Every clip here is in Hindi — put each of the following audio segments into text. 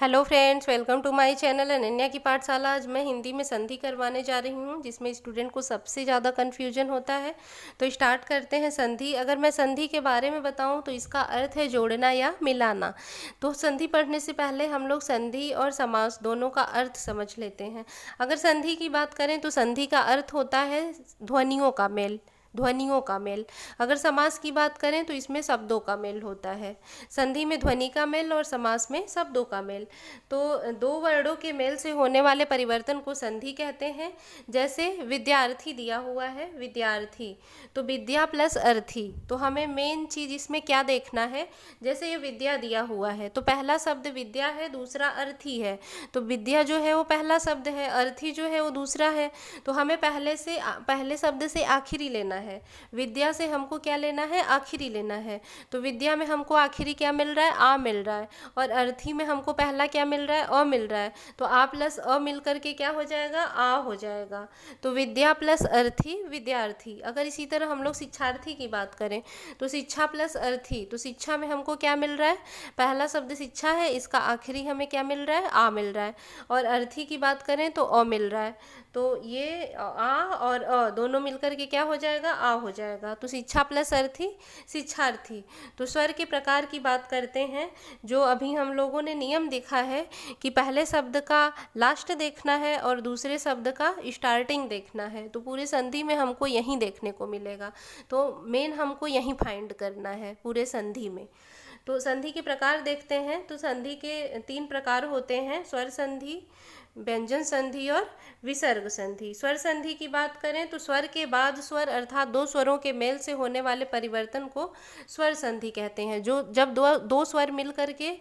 Hello friends, welcome to my channel Ananya की पाठशाला। आज मैं हिंदी में संधि करवाने जा रही हूँ, जिसमें स्टूडेंट को सबसे ज़्यादा कन्फ्यूजन होता है। तो स्टार्ट करते हैं संधि। अगर मैं संधि के बारे में बताऊँ तो इसका अर्थ है जोड़ना या मिलाना। तो संधि पढ़ने से पहले हम लोग संधि और समास दोनों का अर्थ समझ लेते हैं। अगर संधि की बात करें तो संधि का अर्थ होता है ध्वनियों का मेल, ध्वनियों का मेल। अगर समास की बात करें तो इसमें शब्दों का मेल होता है। संधि में ध्वनि का मेल और समास में शब्दों का मेल। तो दो वर्णों के मेल से होने वाले परिवर्तन को संधि कहते हैं। जैसे विद्यार्थी दिया हुआ है, विद्यार्थी, तो विद्या प्लस अर्थी। तो हमें मेन चीज़ इसमें क्या देखना है, जैसे ये विद्या दिया हुआ है तो पहला शब्द विद्या है, दूसरा अर्थी है। तो विद्या जो है वो पहला शब्द है, अर्थी जो है वो दूसरा है। तो हमें पहले शब्द से आखिरी लेना है। विद्या से हमको क्या लेना है, आखिरी लेना है। तो विद्या में हमको आखिरी क्या मिल रहा है, आ मिल रहा है। और अर्थी में हमको पहला क्या मिल रहा है, अ मिल रहा है। तो आ प्लस अ मिल करके क्या हो जाएगा, आ हो जाएगा। तो विद्या प्लस अर्थी विद्यार्थी। अगर इसी तरह हम लोग शिक्षार्थी की बात करें तो शिक्षा प्लस अर्थी। तो शिक्षा में हमको क्या मिल रहा है, पहला शब्द शिक्षा है, इसका आखिरी हमें क्या मिल रहा है, आ मिल रहा है। और अर्थी की बात करें तो अ मिल रहा है। तो ये आ और अ दोनों मिलकर के क्या हो जाएगा, आ हो जाएगा। तो शिक्षा प्लस अर्थी शिक्षार्थी। तो स्वर के प्रकार की बात करते हैं। जो अभी हम लोगों ने नियम देखा है कि पहले शब्द का लास्ट देखना है और दूसरे शब्द का स्टार्टिंग देखना है। तो पूरे संधि में हमको यही देखने को मिलेगा। तो मेन हमको यही फाइंड करना है पूरे संधि में। तो संधि के प्रकार देखते हैं। तो संधि के 3 प्रकार होते हैं, स्वर संधि, व्यंजन संधि और विसर्ग संधि। स्वर संधि की बात करें तो स्वर के बाद स्वर अर्थात दो स्वरों के मेल से होने वाले परिवर्तन को स्वर संधि कहते हैं। जो जब दो स्वर मिल करके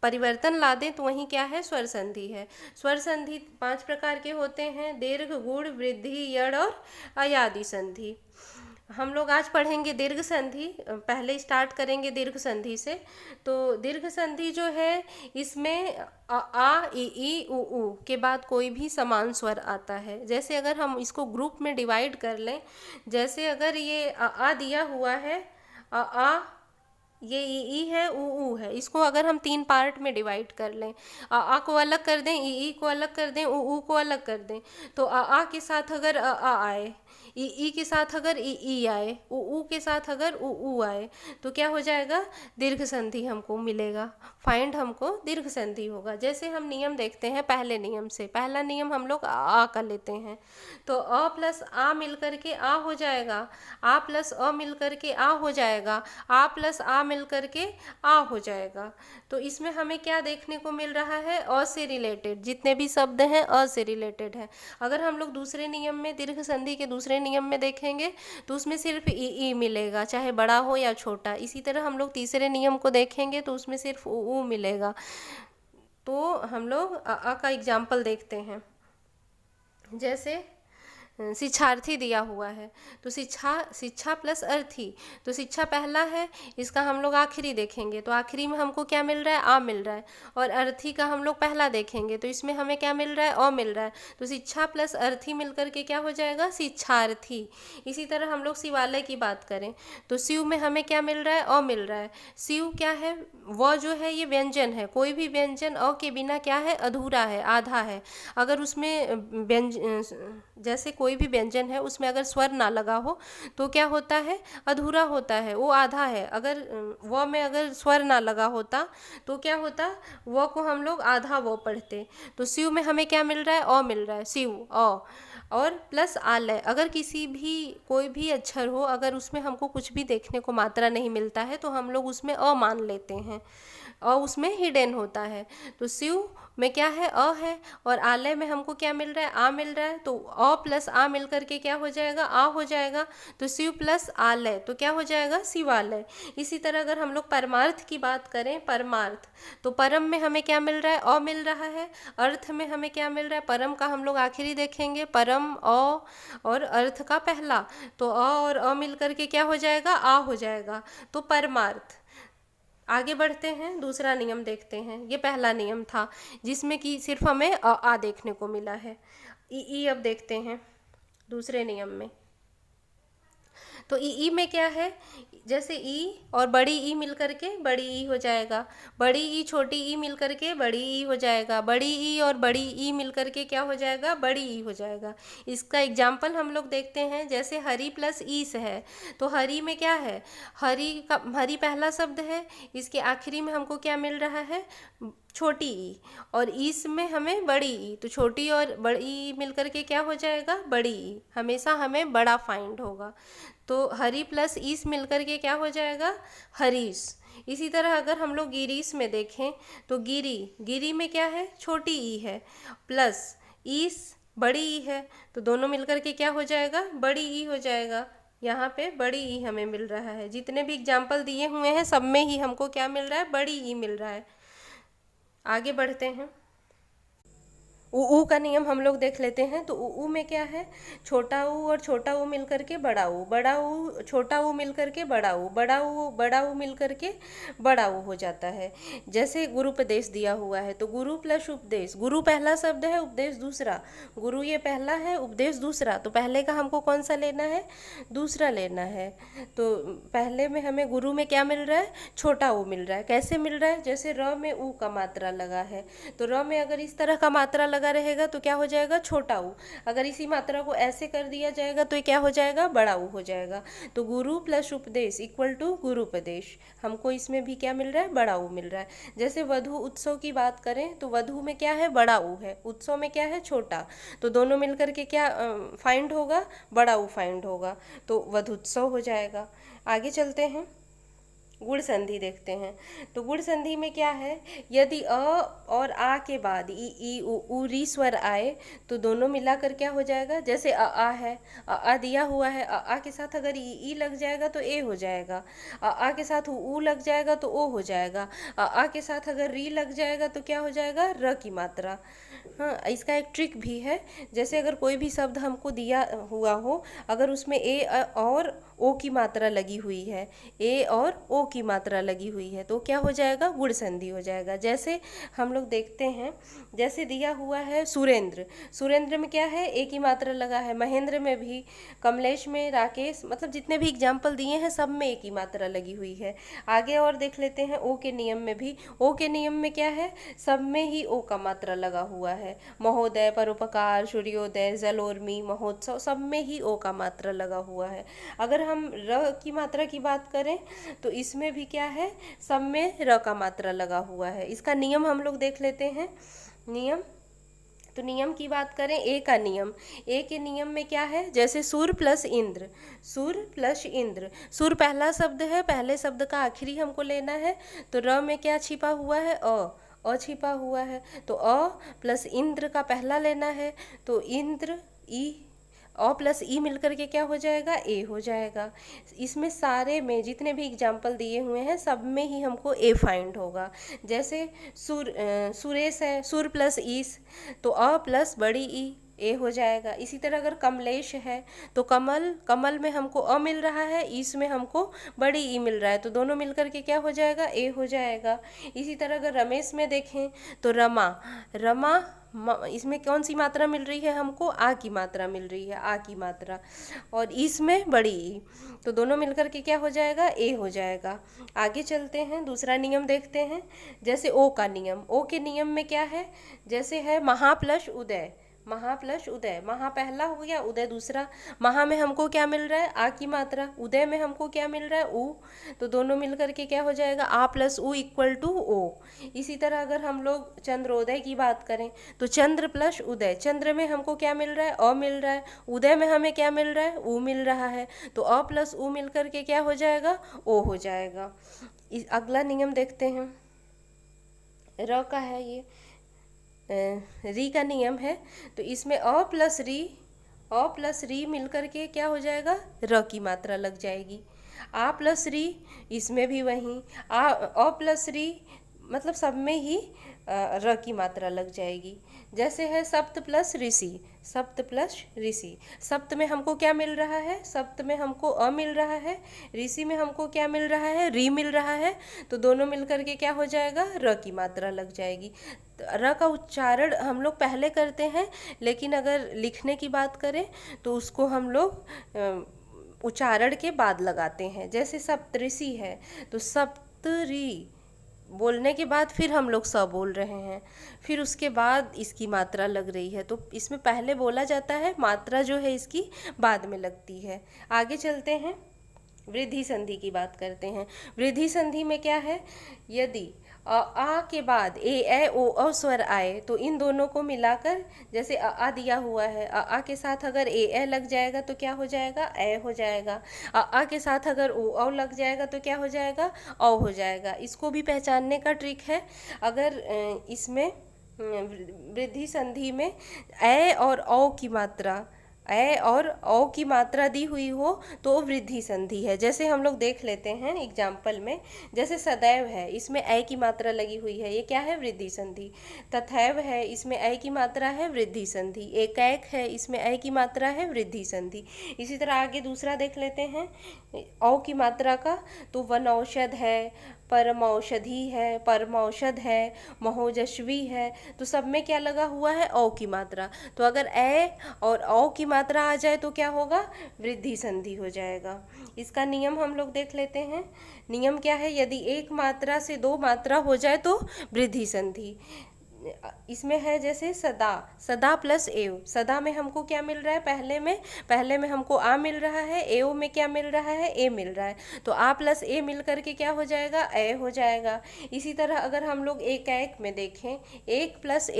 परिवर्तन ला दें तो वही क्या है, स्वर संधि है। स्वर संधि 5 प्रकार के होते हैं, दीर्घ, गुण, वृद्धि, यड़ और अयादि संधि। हम लोग आज पढ़ेंगे दीर्घ संधि। पहले स्टार्ट करेंगे दीर्घ संधि से। तो दीर्घ संधि जो है इसमें आ ई उ ऊ के बाद कोई भी समान स्वर आता है। जैसे अगर हम इसको ग्रुप में डिवाइड कर लें, जैसे अगर ये आ दिया हुआ है, आ ये ई है, ऊ है, इसको अगर हम 3 पार्ट में डिवाइड कर लें, आ को अलग कर दें, ई को अलग कर दें, ऊ को अलग कर दें, तो आ के साथ अगर आ आए, ई के साथ अगर ई आए, ऊ के साथ अगर ऊ आए, तो क्या हो जाएगा, दीर्घ संधि हमको मिलेगा। फाइंड हमको दीर्घ संधि होगा। जैसे हम नियम देखते हैं पहले नियम से। पहला नियम हम लोग आ का लेते हैं। तो अ प्लस आ मिल करके आ हो जाएगा, आ प्लस अ मिल करके आ हो जाएगा, आ प्लस आ मिल करके आ हो जाएगा। तो इसमें हमें क्या देखने को मिल रहा है, अ से रिलेटेड जितने भी शब्द हैं अ से रिलेटेड है। अगर हम लोग दूसरे नियम में, दीर्घ संधि के दूसरे नियम में देखेंगे तो उसमें सिर्फ ई मिलेगा, चाहे बड़ा हो या छोटा। इसी तरह हम लोग तीसरे नियम को देखेंगे तो उसमें सिर्फ ऊ मिलेगा। तो हम लोग अ का एग्जाम्पल देखते हैं। जैसे शिक्षार्थी दिया हुआ है, तो शिक्षा प्लस अर्थी। तो शिक्षा पहला है, इसका हम लोग आखिरी देखेंगे तो आखिरी में हमको क्या मिल रहा है, आ मिल रहा है। और अर्थी का हम लोग पहला देखेंगे तो इसमें हमें क्या मिल रहा है, अ मिल रहा है। तो शिक्षा प्लस अर्थी मिल करके क्या हो जाएगा, शिक्षार्थी। इसी तरह हम लोग शिवालय की बात करें तो शिव में हमें क्या मिल रहा है, अ मिल रहा है। शिव क्या है, व जो है ये व्यंजन है। कोई भी व्यंजन अ के बिना क्या है, अधूरा है, आधा है। अगर उसमें जैसे कोई भी व्यंजन है उसमें अगर स्वर ना लगा हो तो क्या होता है, अधूरा होता है, वो आधा है। अगर व में अगर स्वर ना लगा होता तो क्या होता, व को हम लोग आधा वो पढ़ते। तो शिव में हमें क्या मिल रहा है, अ मिल रहा है, शिव अ। और प्लस आलय, अगर किसी भी कोई भी अक्षर हो, अगर उसमें हमको कुछ भी देखने को मात्रा नहीं मिलता है तो हम लोग उसमें अ मान लेते हैं, अ उसमें हिडन होता है। तो शिव में क्या है, अ है। और आलय में हमको क्या मिल रहा है, आ मिल रहा है। तो अ प्लस आ मिल करके क्या हो जाएगा, आ हो जाएगा। तो शिव प्लस आलय तो क्या हो जाएगा, शिवालय। इसी तरह अगर हम लोग परमार्थ की बात करें, परमार्थ, तो परम में हमें क्या मिल रहा है, अ मिल रहा है। अर्थ में हमें क्या मिल रहा है, परम का हम लोग आखिरी देखेंगे, परम अ, और अर्थ का पहला। तो अ और अ मिल करके क्या हो जाएगा, आ हो जाएगा। तो परमार्थ। आगे बढ़ते हैं, दूसरा नियम देखते हैं। ये पहला नियम था जिसमें कि सिर्फ हमें आ देखने को मिला है। ई अब देखते हैं दूसरे नियम में। तो ई में क्या है, जैसे ई और बड़ी ई मिल करके बड़ी ई हो जाएगा, बड़ी ई छोटी ई मिल करके बड़ी ई हो जाएगा, बड़ी ई और बड़ी ई मिल करके क्या हो जाएगा, बड़ी ई हो जाएगा। इसका एग्जाम्पल हम लोग देखते हैं, जैसे हरी प्लस ईस है, तो हरी में क्या है, हरी पहला शब्द है, इसके आखिरी में हमको क्या मिल रहा है, छोटी ई, और ईस में हमें बड़ी ई, तो छोटी और बड़ी ई मिल करके क्या हो जाएगा, बड़ी ई। हमेशा हमें बड़ा फाइंड होगा, तो हरी प्लस ईस मिलकर के क्या हो जाएगा, हरीश। इसी तरह अगर हम लोग गिरीश में देखें तो गिरी में क्या है, छोटी ई है, प्लस ईस बड़ी ई है, तो दोनों मिलकर के क्या हो जाएगा, बड़ी ई हो जाएगा। यहाँ पे बड़ी ई हमें मिल रहा है, जितने भी एग्जाम्पल दिए हुए हैं सब में ही हमको क्या मिल रहा है, बड़ी ई मिल रहा है। आगे बढ़ते हैं, ऊ का नियम हम लोग देख लेते हैं। तो ऊ में क्या है, छोटा ऊ और छोटा ऊ मिल करके बड़ा ऊ, छोटा ऊ मिल करके बड़ा ऊ मिल करके बड़ा ऊ हो जाता है। जैसे गुरुपदेश दिया हुआ है, तो गुरु प्लस उपदेश, गुरु पहला शब्द है, उपदेश दूसरा, गुरु ये पहला है, उपदेश दूसरा, तो पहले का हमको कौन सा लेना है, दूसरा लेना है। तो पहले में हमें गुरु में क्या मिल रहा है, छोटा ऊ मिल रहा है। कैसे मिल रहा है, जैसे र में ऊ का मात्रा लगा है, तो र में अगर इस तरह का मात्रा लगा रहेगा तो क्या हो जाएगा, छोटा ऊ। अगर इसी मात्रा को ऐसे कर दिया जाएगा तो ये क्या हो जाएगा, बड़ा ऊ हो जाएगा। तो गुरु प्लस उपदेश इक्वल टू गुरुपदेश, हमको इसमें भी क्या मिल रहा है, बड़ा ऊ मिल रहा है। जैसे वधु उत्सव की बात करें तो वधु में क्या है, बड़ा ऊ है, उत्सव में क्या है, छोटा, तो दोनों मिलकर के क्या फाइंड होगा, बड़ा ऊ फाइंड होगा, तो वधुत्सव हो जाएगा। आगे चलते हैं, गुण संधि देखते हैं। तो गुण संधि में क्या है, यदि अ और आ के बाद ई उ री स्वर आए तो दोनों मिलाकर क्या हो जाएगा, जैसे आ है, आ दिया हुआ है, आ के साथ अगर ई लग जाएगा तो ए हो जाएगा, आ के साथ ऊ लग जाएगा तो ओ हो जाएगा, आ के साथ अगर री लग जाएगा तो क्या हो जाएगा, र की मात्रा। हाँ, इसका एक ट्रिक भी है, जैसे अगर कोई भी शब्द हमको दिया हुआ हो, अगर उसमें ए और ओ की मात्रा लगी हुई है, ए और ओ की मात्रा लगी हुई है, तो क्या हो जाएगा, गुण संधि हो जाएगा। जैसे हम लोग देखते हैं, जैसे दिया हुआ है सुरेंद्र, सुरेंद्र में क्या है, ए की मात्रा लगा है, महेंद्र में भी, कमलेश में, राकेश, मतलब जितने भी एग्जाम्पल दिए हैं सब में ए की मात्रा लगी हुई है। आगे और देख लेते हैं, ओ के नियम में भी, ओ के नियम में क्या है, सब में ही ओ का मात्रा लगा हुआ है, महोदय, परोपकार, सूर्योदय, जलोर्मी, महोत्सव, सब में ही ओ का मात्रा लगा हुआ है। अगर हम र की मात्रा की बात करें तो इसमें भी क्या है, सब में र का मात्रा लगा हुआ है। इसका नियम हम लोग देख लेते हैं, नियम, तो नियम की बात करें, ए का नियम, ए के नियम में क्या है, जैसे सुर प्लस इंद्र, सुर प्लस इंद्र, सुर पहला शब्द है, पहले शब्द का आखिरी हमको लेना है, तो र में क्या छिपा हुआ है, अ छिपा हुआ है, तो अ प्लस इंद्र का पहला लेना है, तो इंद्र ई, अ प्लस ई मिलकर के क्या हो जाएगा, ए हो जाएगा। इसमें सारे में जितने भी एग्जाम्पल दिए हुए हैं सब में ही हमको ए फाइंड होगा। जैसे सुरेश है, सुर प्लस ईस, तो अ प्लस बड़ी ई, ए हो जाएगा। इसी तरह अगर कमलेश है तो कमल में हमको अ मिल रहा है, ईस में हमको बड़ी ई मिल रहा है, तो दोनों मिलकर के क्या हो जाएगा, ए हो जाएगा। इसी तरह अगर रमेश में देखें तो रमा इसमें कौन सी मात्रा मिल रही है हमको, आ की मात्रा मिल रही है, आ की मात्रा, और इसमें बड़ी ई, तो दोनों मिलकर के क्या हो जाएगा, ए हो जाएगा। आगे चलते हैं, दूसरा नियम देखते हैं, जैसे ओ का नियम, ओ के नियम में क्या है, जैसे है महा प्लस उदय, महा प्लस उदय, महा पहला हो गया, उदय दूसरा, महा में हमको क्या मिल रहा है, आ की मात्रा, उदय में हमको क्या मिल रहा है, ऊ, तो दोनों मिलकर के क्या हो जाएगा, आ प्लस ऊ इक्वल टू ओ। इसी तरह अगर हम लोग चंद्रोदय की बात करें तो चंद्र प्लस उदय, चंद्र में हमको क्या मिल रहा है, अ मिल रहा है, उदय में हमें क्या मिल रहा है, ऊ मिल रहा है, तो अ प्लस ऊ मिलकर के क्या हो जाएगा, ओ हो जाएगा। अगला नियम देखते हैं, र का है ये, री का नियम है, तो इसमें अ प्लस री मिलकर के क्या हो जाएगा, र की मात्रा लग जाएगी। आ प्लस री, इसमें भी वहीं अ प्लस री, मतलब सब में ही र की मात्रा लग जाएगी। जैसे है सप्त प्लस ऋषि, सप्त प्लस ऋषि, सप्त में हमको क्या मिल रहा है, सप्त में हमको अ मिल रहा है, ऋषि में हमको क्या मिल रहा है, री मिल रहा है, तो दोनों मिलकर के क्या हो जाएगा, र की मात्रा लग जाएगी। र का उच्चारण हम लोग पहले करते हैं, लेकिन अगर लिखने की बात करें तो उसको हम लोग उच्चारण के बाद लगाते हैं। जैसे सप्तऋषि है तो सप्तरी बोलने के बाद फिर हम लोग स बोल रहे हैं, फिर उसके बाद इसकी मात्रा लग रही है, तो इसमें पहले बोला जाता है, मात्रा जो है इसकी बाद में लगती है। आगे चलते हैं, वृद्धि संधि की बात करते हैं। वृद्धि संधि में क्या है, यदि आ के बाद ए ओ औ स्वर आए तो इन दोनों को मिलाकर, जैसे आ दिया हुआ है, आ के साथ अगर ए लग जाएगा तो क्या हो जाएगा, ए हो जाएगा। आ के साथ अगर ओ औ लग जाएगा तो क्या हो जाएगा, औ हो जाएगा। इसको भी पहचानने का ट्रिक है, अगर इसमें वृद्धि संधि में ए और औ की मात्रा, ए और औ की मात्रा दी हुई हो तो वृद्धि संधि है। जैसे हम लोग देख लेते हैं एग्जाम्पल में, जैसे सदैव है, इसमें ए की मात्रा लगी हुई है, ये क्या है, वृद्धि संधि। तथैव है, इसमें ए की मात्रा है, वृद्धि संधि। एकैक है, इसमें ए की मात्रा है, वृद्धि संधि। इसी तरह आगे दूसरा देख लेते हैं औ की मात्रा का, तो वनौषध है, परमौषधि है, परमौषध है, महोजस्वी है, तो सब में क्या लगा हुआ है, औ की मात्रा। तो अगर ए और औ की मात्रा आ जाए तो क्या होगा, वृद्धि संधि हो जाएगा। इसका नियम हम लोग देख लेते हैं। नियम क्या है, यदि एक मात्रा से दो मात्रा हो जाए तो वृद्धि संधि। इसमें है जैसे सदा, सदा प्लस एव, सदा में हमको क्या मिल रहा है, पहले में हमको आ मिल रहा है, एव में क्या मिल रहा है, ए मिल रहा है, तो आ प्लस ए मिल करके क्या हो जाएगा, ए हो जाएगा। इसी तरह अगर हम लोग एक में देखें, एक प्लस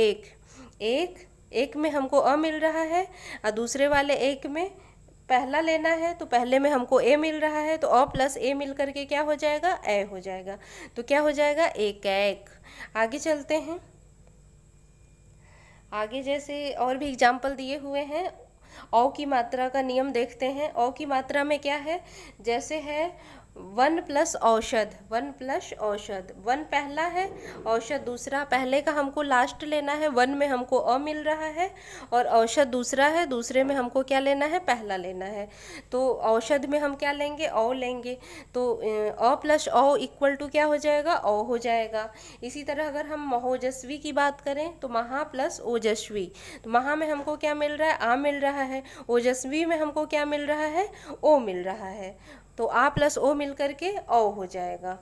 एक में हमको अ मिल रहा है, और दूसरे वाले एक में पहला लेना है तो पहले में हमको ए मिल रहा है, तो अ प्लस ए मिल करके क्या हो जाएगा, ए हो जाएगा। तो क्या हो जाएगा, एक। आगे चलते हैं, आगे जैसे और भी एग्जाम्पल दिए हुए हैं। औ की मात्रा का नियम देखते हैं। औ की मात्रा में क्या है, जैसे है वन प्लस औषध, वन प्लस औषध, वन पहला है, औषध दूसरा। पहले का हमको लास्ट लेना है, वन में हमको अ मिल रहा है, और औषध दूसरा है, दूसरे में हमको क्या लेना है, पहला लेना है। तो औषध में हम क्या लेंगे, औ लेंगे, तो अ प्लस औ इक्वल टू क्या हो जाएगा, औ हो जाएगा। इसी तरह अगर हम महोजस्वी की बात करें तो महा प्लस ओजस्वी, तो महा में हमको क्या मिल रहा है, आ मिल रहा है, ओजस्वी में हमको क्या मिल रहा है, ओ मिल रहा है, तो आ प्लस ओ मिल करके औ हो जाएगा।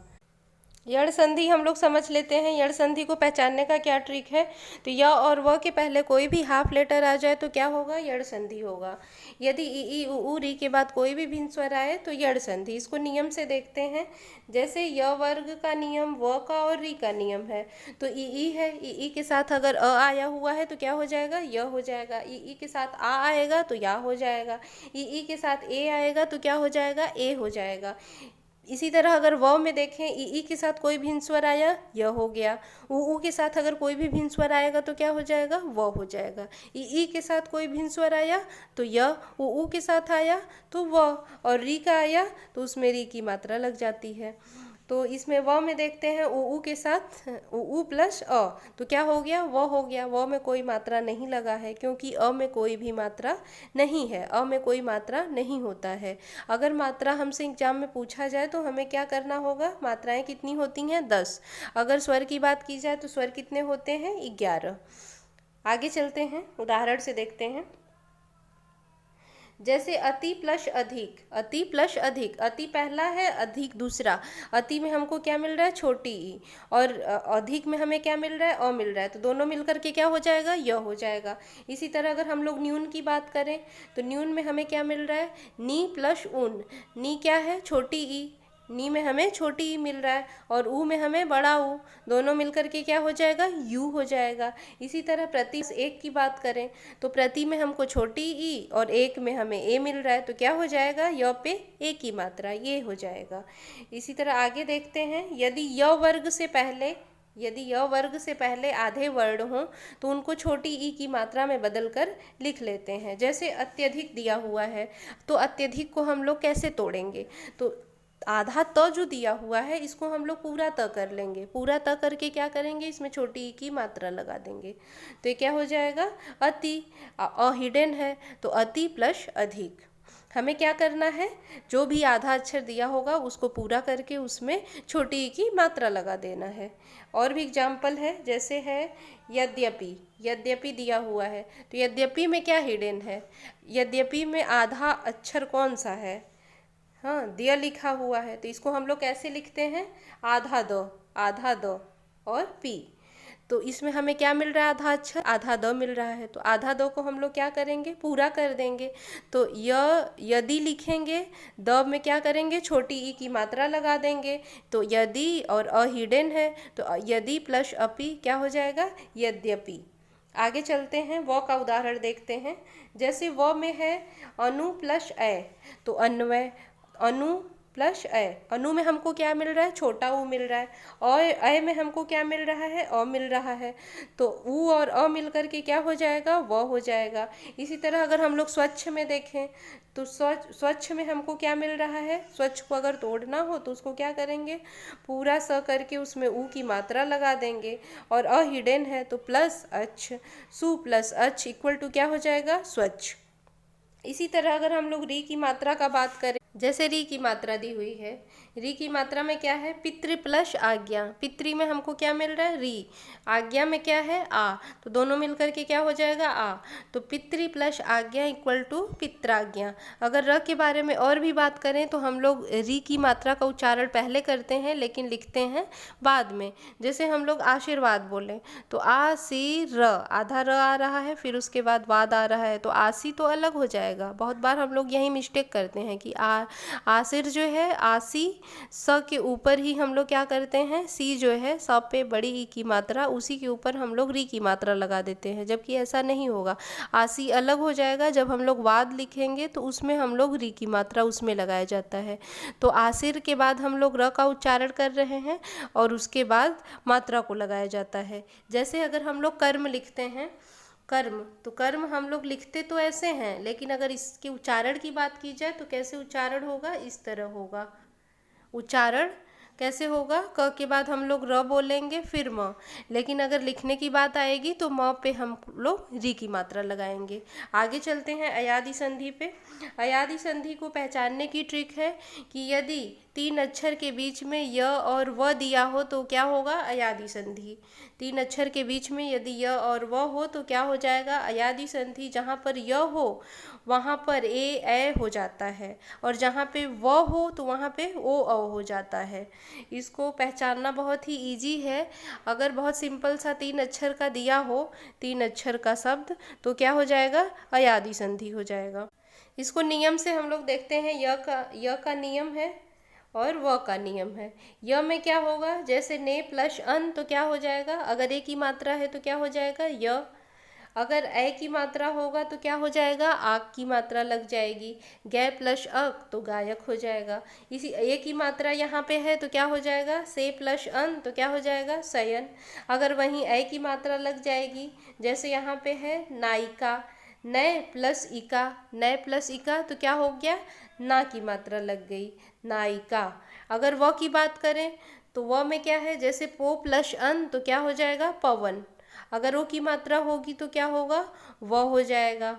यड़ संधि हम लोग समझ लेते हैं। यड़ संधि को पहचानने का क्या ट्रिक है, तो य और व के पहले कोई भी हाफ लेटर आ जाए तो क्या होगा, यड़ संधि होगा। यदि ई उ री के बाद कोई भी भिन्न स्वर आए तो यड़ संधि। इसको नियम से देखते हैं, जैसे य वर्ग का नियम, व का और री का नियम है। तो ई है, ई के साथ अगर अ आया हुआ है तो क्या हो जाएगा, य हो जाएगा। ई के साथ आ आएगा तो या हो जाएगा। ई के साथ ए आएगा तो क्या हो जाएगा, ए हो जाएगा। इसी तरह अगर व में देखें, ई के साथ कोई भिन्न स्वर आया, य हो गया। उ के साथ अगर कोई भी भिन्न स्वर आएगा तो क्या हो जाएगा, व हो जाएगा। ई के साथ कोई भिन्न स्वर आया तो य, उ के साथ आया तो व, और री का आया तो उसमें री की मात्रा लग जाती है। तो इसमें व में देखते हैं, उ के साथ उ प्लस अ, तो क्या हो गया, व हो गया। व में कोई मात्रा नहीं लगा है, क्योंकि अ में कोई भी मात्रा नहीं है, अ में कोई मात्रा नहीं होता है। अगर मात्रा हमसे एग्जाम में पूछा जाए तो हमें क्या करना होगा, मात्राएं कितनी होती हैं, 10। अगर स्वर की बात की जाए तो स्वर कितने होते हैं, 11। आगे चलते हैं, उदाहरण से देखते हैं। जैसे अति प्लस अधिक, अति प्लस अधिक, अति पहला है, अधिक दूसरा। अति में हमको क्या मिल रहा है, छोटी ई, और अधिक में हमें क्या मिल रहा है, अ मिल रहा है, तो दोनों मिलकर के क्या हो जाएगा, य हो जाएगा। इसी तरह अगर हम लोग न्यून की बात करें तो न्यून में हमें क्या मिल रहा है, नी प्लस ऊन। नी क्या है, छोटी ई, नी में हमें छोटी ई मिल रहा है, और ऊ में हमें बड़ा ऊ, दोनों मिलकर के क्या हो जाएगा, यू हो जाएगा। इसी तरह प्रति एक की बात करें तो प्रति में हमको छोटी ई और एक में हमें ए मिल रहा है, तो क्या हो जाएगा, य पे ए की मात्रा, ये हो जाएगा। इसी तरह आगे देखते हैं, यदि य वर्ग से पहले आधे वर्ण हों तो उनको छोटी ई की मात्रा में बदलकर लिख लेते हैं। जैसे अत्यधिक दिया हुआ है, तो अत्यधिक को हम लोग कैसे तोड़ेंगे, तो आधा त जो दिया हुआ है इसको हम लोग पूरा त कर लेंगे। पूरा त करके क्या करेंगे, इसमें छोटी ई की मात्रा लगा देंगे, तो ये क्या हो जाएगा, अति। हिडन है तो अति प्लस अधिक। हमें क्या करना है, जो भी आधा अक्षर दिया होगा उसको पूरा करके उसमें छोटी ई की मात्रा लगा देना है। और भी एग्जाम्पल है, जैसे है यद्यपि, यद्यपि दिया हुआ है तो यद्यपि में क्या हिडन है, यद्यपि में आधा अक्षर कौन सा है, हाँ, दिया लिखा हुआ है तो इसको हम लोग कैसे लिखते हैं, आधा दो, आधा दो और पी। तो इसमें हमें क्या मिल रहा है, आधा अक्षर, आधा द मिल रहा है, तो आधा दो को हम लोग क्या करेंगे, पूरा कर देंगे। तो यदि लिखेंगे, द में क्या करेंगे, छोटी ई की मात्रा लगा देंगे। तो यदि और अ हिडन है, तो यदि प्लस अपि क्या हो जाएगा, यद्यपि। आगे चलते हैं, व का उदाहरण देखते हैं। जैसे व में है अनु प्लस ए, तो अन्वय, अनु प्लस ए, अनु में हमको क्या मिल रहा है, छोटा ऊ मिल रहा है, और ए में हमको क्या मिल रहा है, अ मिल रहा है। तो ऊ और अ मिल करके क्या हो जाएगा, व हो जाएगा। इसी तरह अगर हम लोग स्वच्छ में देखें तो स्वच्छ में हमको क्या मिल रहा है, स्वच्छ को अगर तोड़ना हो तो उसको क्या करेंगे, पूरा स करके उसमें ऊ की मात्रा लगा देंगे। और अ हिडन है तो प्लस अच्छ, सु प्लस अच्छ इक्वल टू क्या हो जाएगा, स्वच्छ। इसी तरह अगर हम लोग री की मात्रा का बात करें, जैसे री की मात्रा दी हुई है, री की मात्रा में क्या है, पितृ प्लस आज्ञा। पितृ में हमको क्या मिल रहा है, री, आज्ञा में क्या है, आ, तो दोनों मिलकर के क्या हो जाएगा, आ। तो पितृ प्लस आज्ञा इक्वल टू पित्राज्ञा। अगर र के बारे में और भी बात करें तो हम लोग री की मात्रा का उच्चारण पहले करते हैं लेकिन लिखते हैं बाद में। जैसे हम लोग आशीर्वाद बोलें तो आ सी र, आधा र आ रहा है, फिर उसके बाद वाद आ रहा है, तो आसी तो अलग हो जाएगा। बहुत बार हम लोग यही मिस्टेक करते हैं कि आसिर जो है, आसी, स के ऊपर ही हम लोग क्या करते हैं, सी जो है स पे बड़ी ई की मात्रा, उसी के ऊपर हम लोग री की मात्रा लगा देते हैं, जबकि ऐसा नहीं होगा। आसी अलग हो जाएगा। जब हम लोग वाद लिखेंगे तो उसमें हम लोग री की मात्रा उसमें लगाया जाता है। तो आसिर के बाद हम लोग र का उच्चारण कर रहे हैं और उसके बाद मात्रा को लगाया जाता है। जैसे अगर हम लोग कर्म लिखते हैं, कर्म, तो कर्म हम लोग लिखते तो ऐसे हैं, लेकिन अगर इसके उच्चारण की बात की जाए तो कैसे उच्चारण होगा, इस तरह होगा। उच्चारण कैसे होगा, क के बाद हम लोग र बोलेंगे फिर म, लेकिन अगर लिखने की बात आएगी तो म पे हम लोग री की मात्रा लगाएंगे। आगे चलते हैं अयादि संधि पे। अयादि संधि को पहचानने की ट्रिक है कि यदि तीन अक्षर के बीच में य और व दिया हो तो क्या होगा, अयादि संधि। तीन अक्षर के बीच में यदि य और व हो तो क्या हो जाएगा, अयादि संधि। जहाँ पर य हो वहाँ पर ए हो जाता है, और जहाँ पे व हो तो वहाँ पे ओ अ हो जाता है। इसको पहचानना बहुत ही इजी है। अगर बहुत सिंपल सा तीन अक्षर का दिया हो, तीन अक्षर का शब्द, तो क्या हो जाएगा, अयादि संधि हो जाएगा। इसको नियम से हम लोग देखते हैं। य का नियम है और व का नियम है। य में क्या होगा, जैसे ने प्लस अन तो क्या हो जाएगा, अगर ए की मात्रा है तो क्या हो जाएगा, य। अगर ए की मात्रा होगा तो क्या हो जाएगा, आक की मात्रा लग जाएगी। गै प्लस अक तो गायक हो जाएगा। इसी ए की मात्रा यहाँ पे है तो क्या हो जाएगा, से प्लस अन तो क्या हो जाएगा, शयन। अगर वहीं ए की मात्रा लग जाएगी, जैसे यहाँ पे है नायिका, नय प्लस इका, नय प्लस इका तो क्या हो गया, ना की मात्रा लग गई, नायिका। अगर व की बात करें तो व में क्या है, जैसे पो प्लस अन तो क्या हो जाएगा, पवन। अगर ओ की मात्रा होगी तो क्या होगा, व हो जाएगा।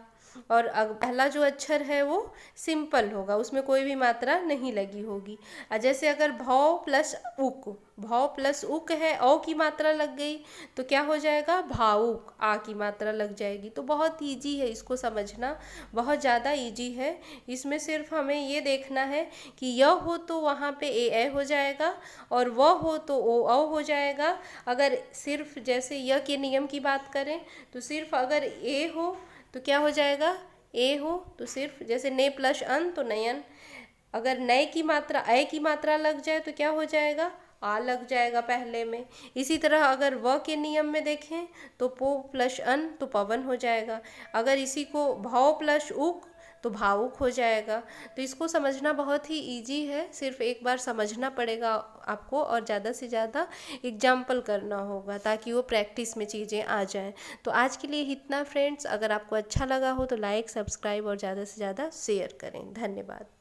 और पहला जो अक्षर है वो सिंपल होगा, उसमें कोई भी मात्रा नहीं लगी होगी। जैसे अगर भौ प्लस उक, भौ प्लस उक है, औ की मात्रा लग गई तो क्या हो जाएगा, भावुक, आ की मात्रा लग जाएगी। तो बहुत ईजी है, इसको समझना बहुत ज़्यादा ईजी है। इसमें सिर्फ हमें ये देखना है कि य हो तो वहाँ पे ए हो जाएगा, और व हो तो ओ औ हो जाएगा। अगर सिर्फ जैसे य के नियम की बात करें तो सिर्फ अगर ए हो तो क्या हो जाएगा, ए हो तो सिर्फ जैसे ने प्लस अन तो नयन। अगर नए की मात्रा, ए की मात्रा लग जाए तो क्या हो जाएगा, आ लग जाएगा पहले में। इसी तरह अगर व के नियम में देखें तो पो प्लस अन तो पवन हो जाएगा। अगर इसी को भाव प्लस उक तो भावुक हो जाएगा। तो इसको समझना बहुत ही इजी है, सिर्फ एक बार समझना पड़ेगा आपको, और ज़्यादा से ज़्यादा एग्जाम्पल करना होगा ताकि वो प्रैक्टिस में चीज़ें आ जाएं। तो आज के लिए इतना फ्रेंड्स। अगर आपको अच्छा लगा हो तो लाइक, सब्सक्राइब और ज़्यादा से ज़्यादा शेयर करें। धन्यवाद।